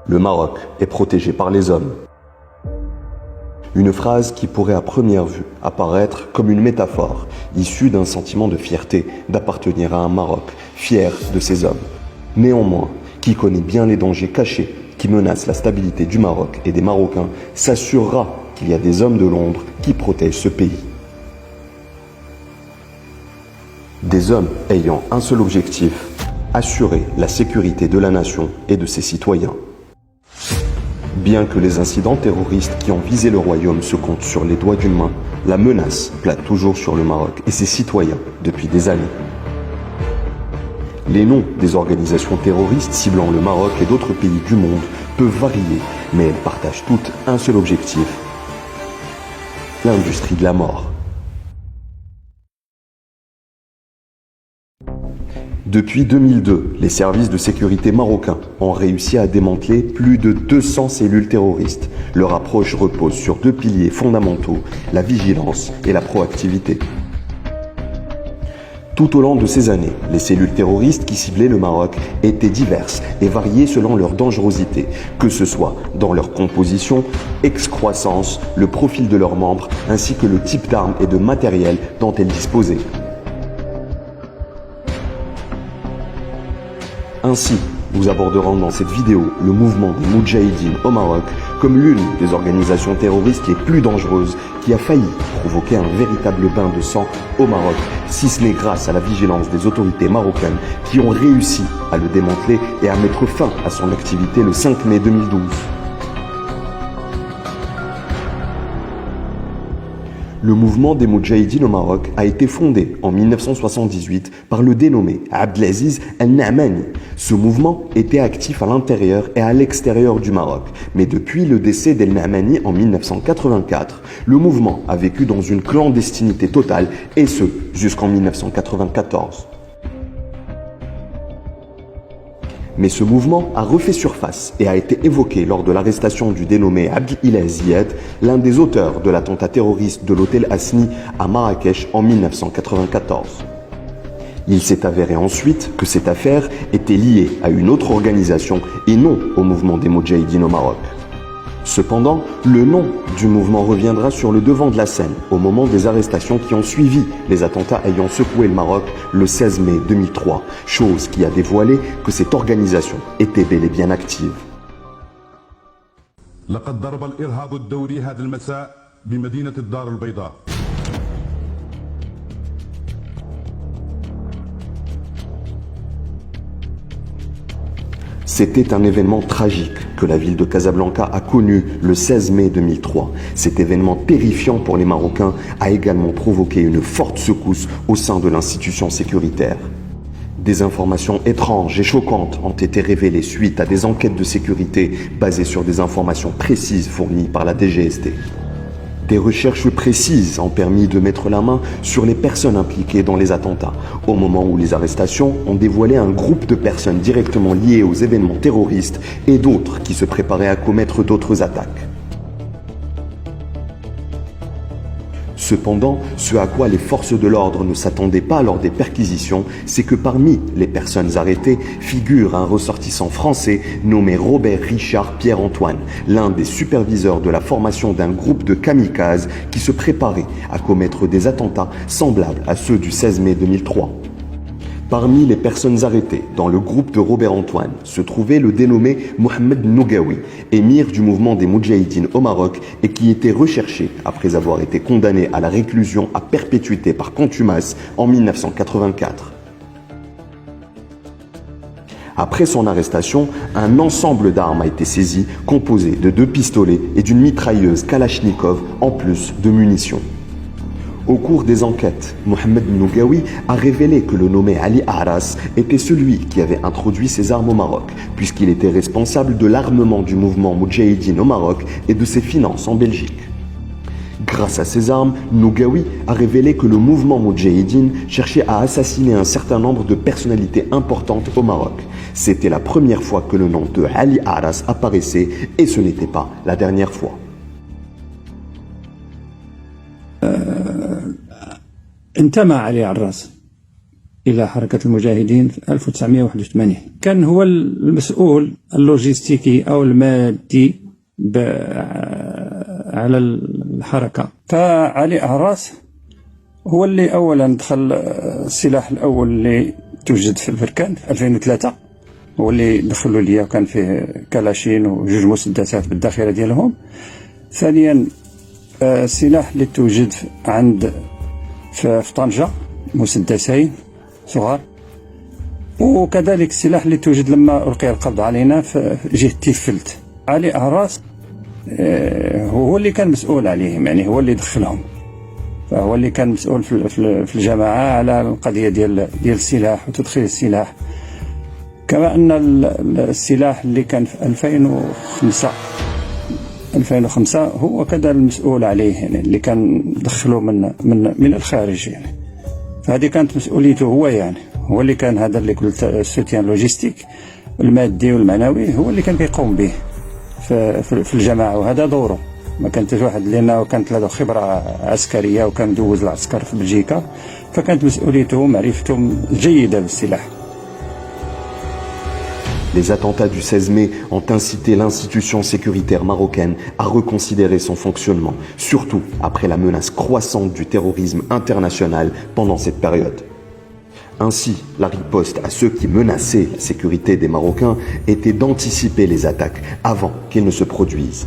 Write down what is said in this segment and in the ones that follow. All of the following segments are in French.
Le Maroc est protégé par les hommes. Une phrase qui pourrait à première vue apparaître comme une métaphore, issue d'un sentiment de fierté d'appartenir à un Maroc, fier de ses hommes. Néanmoins, qui connaît bien les dangers cachés qui menacent la stabilité du Maroc et des Marocains, s'assurera qu'il y a des hommes de l'ombre qui protègent ce pays. Des hommes ayant un seul objectif, assurer la sécurité de la nation et de ses citoyens. Bien que les incidents terroristes qui ont visé le royaume se comptent sur les doigts d'une main, la menace plane toujours sur le Maroc et ses citoyens depuis des années. Les noms des organisations terroristes ciblant le Maroc et d'autres pays du monde peuvent varier, mais elles partagent toutes un seul objectif: l'industrie de la mort. Depuis 2002, les services de sécurité marocains ont réussi à démanteler plus de 200 cellules terroristes. Leur approche repose sur deux piliers fondamentaux, la vigilance et la proactivité. Tout au long de ces années, les cellules terroristes qui ciblaient le Maroc étaient diverses et variées selon leur dangerosité, que ce soit dans leur composition, excroissance, le profil de leurs membres, ainsi que le type d'armes et de matériel dont elles disposaient. Ainsi, nous aborderons dans cette vidéo le mouvement des Moudjahidines au Maroc comme l'une des organisations terroristes les plus dangereuses qui a failli provoquer un véritable bain de sang au Maroc, si ce n'est grâce à la vigilance des autorités marocaines qui ont réussi à le démanteler et à mettre fin à son activité le 5 mai 2012. Le mouvement des Moudjahidines au Maroc a été fondé en 1978 par le dénommé Abdelaziz El-Na'mani. Ce mouvement était actif à l'intérieur et à l'extérieur du Maroc. Mais depuis le décès d'El-Na'mani en 1984, le mouvement a vécu dans une clandestinité totale, et ce, jusqu'en 1994. Mais ce mouvement a refait surface et a été évoqué lors de l'arrestation du dénommé Abdelilah Ziyad, l'un des auteurs de l'attentat terroriste de l'hôtel Hasni à Marrakech en 1994. Il s'est avéré ensuite que cette affaire était liée à une autre organisation et non au mouvement des Moudjahidines au Maroc. Cependant, le nom du mouvement reviendra sur le devant de la scène au moment des arrestations qui ont suivi les attentats ayant secoué le Maroc le 16 mai 2003, chose qui a dévoilé que cette organisation était bel et bien active. لقد ضرب الإرهاب الدولي هذا المساء بمدينة الدار البيضاء. C'était un événement tragique que la ville de Casablanca a connu le 16 mai 2003. Cet événement terrifiant pour les Marocains a également provoqué une forte secousse au sein de l'institution sécuritaire. Des informations étranges et choquantes ont été révélées suite à des enquêtes de sécurité basées sur des informations précises fournies par la DGST. Des recherches précises ont permis de mettre la main sur les personnes impliquées dans les attentats, au moment où les arrestations ont dévoilé un groupe de personnes directement liées aux événements terroristes et d'autres qui se préparaient à commettre d'autres attaques. Cependant, ce à quoi les forces de l'ordre ne s'attendaient pas lors des perquisitions, c'est que parmi les personnes arrêtées figure un ressortissant français nommé Robert Richard Pierre-Antoine, l'un des superviseurs de la formation d'un groupe de kamikazes qui se préparait à commettre des attentats semblables à ceux du 16 mai 2003. Parmi les personnes arrêtées dans le groupe de Robert Antoine se trouvait le dénommé Mohamed Nougaoui, émir du mouvement des Moudjahidines au Maroc et qui était recherché après avoir été condamné à la réclusion à perpétuité par contumace en 1984. Après son arrestation, un ensemble d'armes a été saisi, composé de 2 pistolets et d'une mitrailleuse Kalachnikov en plus de munitions. Au cours des enquêtes, Mohamed Nougaoui a révélé que le nommé Ali Arras était celui qui avait introduit ces armes au Maroc, puisqu'il était responsable de l'armement du mouvement Moudjahidine au Maroc et de ses finances en Belgique. Grâce à ces armes, Nougaoui a révélé que le mouvement Moudjahidine cherchait à assassiner un certain nombre de personnalités importantes au Maroc. C'était la première fois que le nom de Ali Arras apparaissait et ce n'était pas la dernière fois. انتمى علي عراس إلى حركة المجاهدين في 1981. كان هو المسؤول اللوجستيكي أو المادي على الحركة. فعلي أعراس هو اللي أولا دخل السلاح الأول اللي توجد في البركان في 2003، هو اللي دخلوا ليا، وكان فيه كلاشين وجوج مسدسات بالذاخرة ديالهم. ثانيا السلاح اللي توجد في طنجة، مسدسين صغار. وكذلك السلاح اللي توجد لما ألقي القبض علينا في جهة تيفلت. علي أعراس هو اللي كان مسؤول عليهم، يعني هو اللي دخلهم، فهو اللي كان مسؤول في الجماعة على القضية ديال السلاح وتدخيل السلاح. كما أن السلاح اللي كان في 2005 هو كذا المسؤول عليه، يعني اللي كان دخله من الخارج يعني. فهذه كانت مسؤوليته هو، يعني هو اللي كان هذا اللي قلت السوتيان لوجيستيك المادي والمعنوي، هو اللي كان كيقوم به في الجماعة، وهذا دوره. ما كانت واحد لأنه كانت له خبرة عسكرية وكان دوز العسكر في بلجيكا، فكانت مسؤوليته معرفته جيدة بالسلاح. Les attentats du 16 mai ont incité l'institution sécuritaire marocaine à reconsidérer son fonctionnement, surtout après la menace croissante du terrorisme international pendant cette période. Ainsi, la riposte à ceux qui menaçaient la sécurité des Marocains était d'anticiper les attaques avant qu'elles ne se produisent.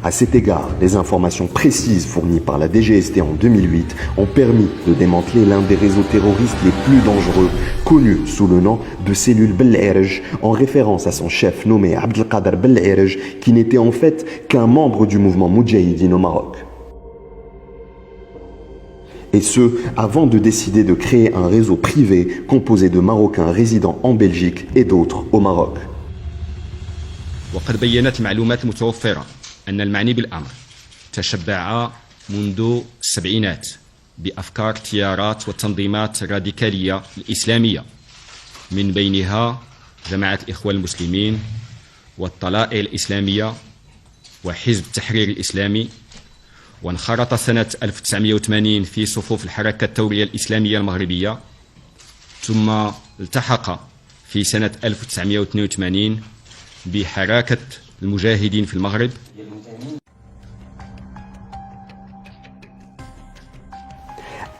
À cet égard, les informations précises fournies par la DGST en 2008 ont permis de démanteler l'un des réseaux terroristes les plus dangereux, connu sous le nom de cellule Bel'Erj, en référence à son chef nommé Abdelkader Bel'Erj, qui n'était en fait qu'un membre du mouvement Moudjahidine au Maroc. Et ce, avant de décider de créer un réseau privé composé de Marocains résidant en Belgique et d'autres au Maroc. وقد بيّنت المعلومات المتوفرة أن المعني بالأمر تشبع منذ السبعينات بأفكار تيارات وتنظيمات راديكالية الإسلامية، من بينها جماعة الإخوان المسلمين والطلائع الإسلامية وحزب التحرير الإسلامي، وانخرط سنة 1980 في صفوف الحركة الثورية الإسلامية المغربية، ثم التحق في سنة 1982 بحركة المجاهدين في المغرب.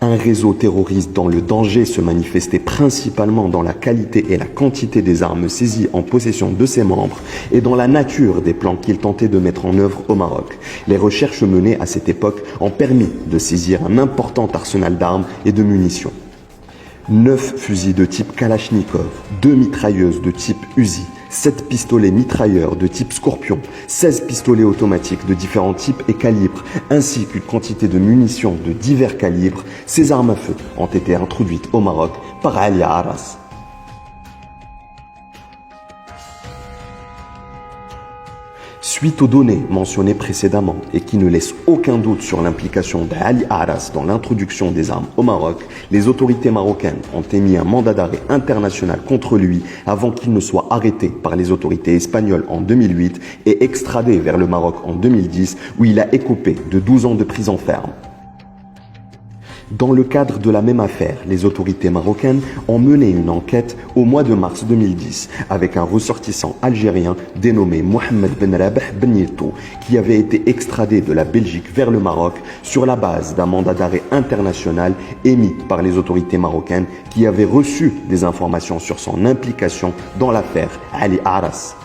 Un réseau terroriste dont le danger se manifestait principalement dans la qualité et la quantité des armes saisies en possession de ses membres et dans la nature des plans qu'il tentait de mettre en œuvre au Maroc. Les recherches menées à cette époque ont permis de saisir un important arsenal d'armes et de munitions. 9 fusils de type Kalachnikov, 2 mitrailleuses de type Uzi, 7 pistolets mitrailleurs de type Scorpion, 16 pistolets automatiques de différents types et calibres, ainsi qu'une quantité de munitions de divers calibres. Ces armes à feu ont été introduites au Maroc par Ali Arras. Suite aux données mentionnées précédemment et qui ne laissent aucun doute sur l'implication d'Ali Arras dans l'introduction des armes au Maroc, les autorités marocaines ont émis un mandat d'arrêt international contre lui avant qu'il ne soit arrêté par les autorités espagnoles en 2008 et extradé vers le Maroc en 2010 où il a écopé de 12 ans de prison ferme. Dans le cadre de la même affaire, les autorités marocaines ont mené une enquête au mois de mars 2010 avec un ressortissant algérien dénommé Mohamed Ben Rabah Ben Yelto qui avait été extradé de la Belgique vers le Maroc sur la base d'un mandat d'arrêt international émis par les autorités marocaines qui avaient reçu des informations sur son implication dans l'affaire Ali Arras.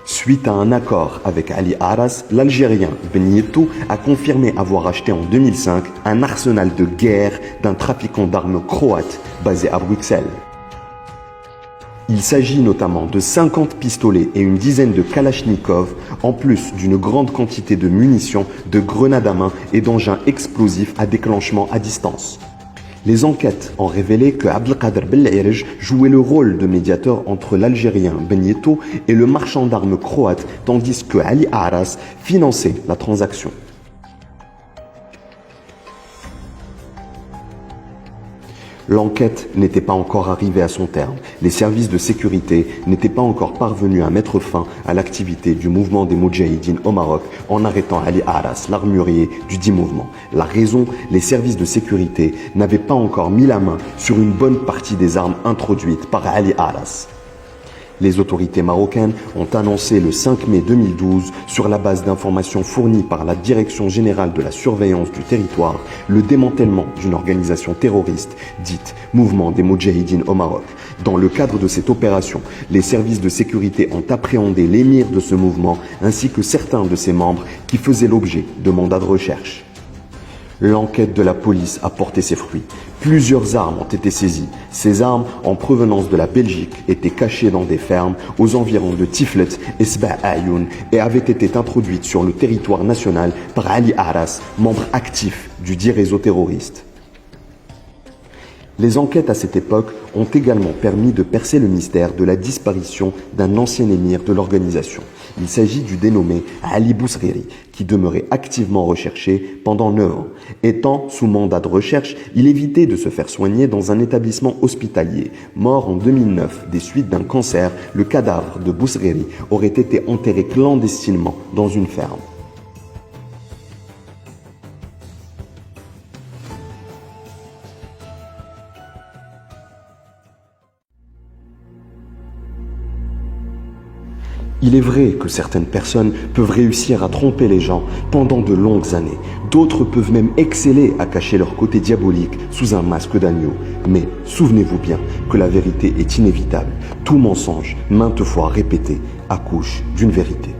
Suite à un accord avec Ali Arras, l'Algérien Ben Yelto a confirmé avoir acheté en 2005 un arsenal de guerre d'un trafiquant d'armes croate basé à Bruxelles. Il s'agit notamment de 50 pistolets et une dizaine de Kalachnikov, en plus d'une grande quantité de munitions, de grenades à main et d'engins explosifs à déclenchement à distance. Les enquêtes ont révélé que Abdelkader Bel'Erj jouait le rôle de médiateur entre l'Algérien Ben Yelto et le marchand d'armes croate, tandis que Ali Arras finançait la transaction. L'enquête n'était pas encore arrivée à son terme. Les services de sécurité n'étaient pas encore parvenus à mettre fin à l'activité du mouvement des Moudjahidines au Maroc en arrêtant Ali Aras, l'armurier du dit mouvement. La raison, les services de sécurité n'avaient pas encore mis la main sur une bonne partie des armes introduites par Ali Aras. Les autorités marocaines ont annoncé le 5 mai 2012, sur la base d'informations fournies par la Direction générale de la surveillance du territoire, le démantèlement d'une organisation terroriste dite Mouvement des Moudjahidines au Maroc. Dans le cadre de cette opération, les services de sécurité ont appréhendé l'émir de ce mouvement ainsi que certains de ses membres qui faisaient l'objet de mandats de recherche. L'enquête de la police a porté ses fruits. Plusieurs armes ont été saisies. Ces armes, en provenance de la Belgique, étaient cachées dans des fermes aux environs de Tiflet et Sba Ayoun et avaient été introduites sur le territoire national par Ali Aras, membre actif du dit réseau terroriste. Les enquêtes à cette époque ont également permis de percer le mystère de la disparition d'un ancien émir de l'organisation. Il s'agit du dénommé Ali Bousriri, qui demeurait activement recherché pendant 9 ans. Étant sous mandat de recherche, il évitait de se faire soigner dans un établissement hospitalier. Mort en 2009 des suites d'un cancer, le cadavre de Bousriri aurait été enterré clandestinement dans une ferme. Il est vrai que certaines personnes peuvent réussir à tromper les gens pendant de longues années. D'autres peuvent même exceller à cacher leur côté diabolique sous un masque d'agneau. Mais souvenez-vous bien que la vérité est inévitable. Tout mensonge, maintes fois répété, accouche d'une vérité.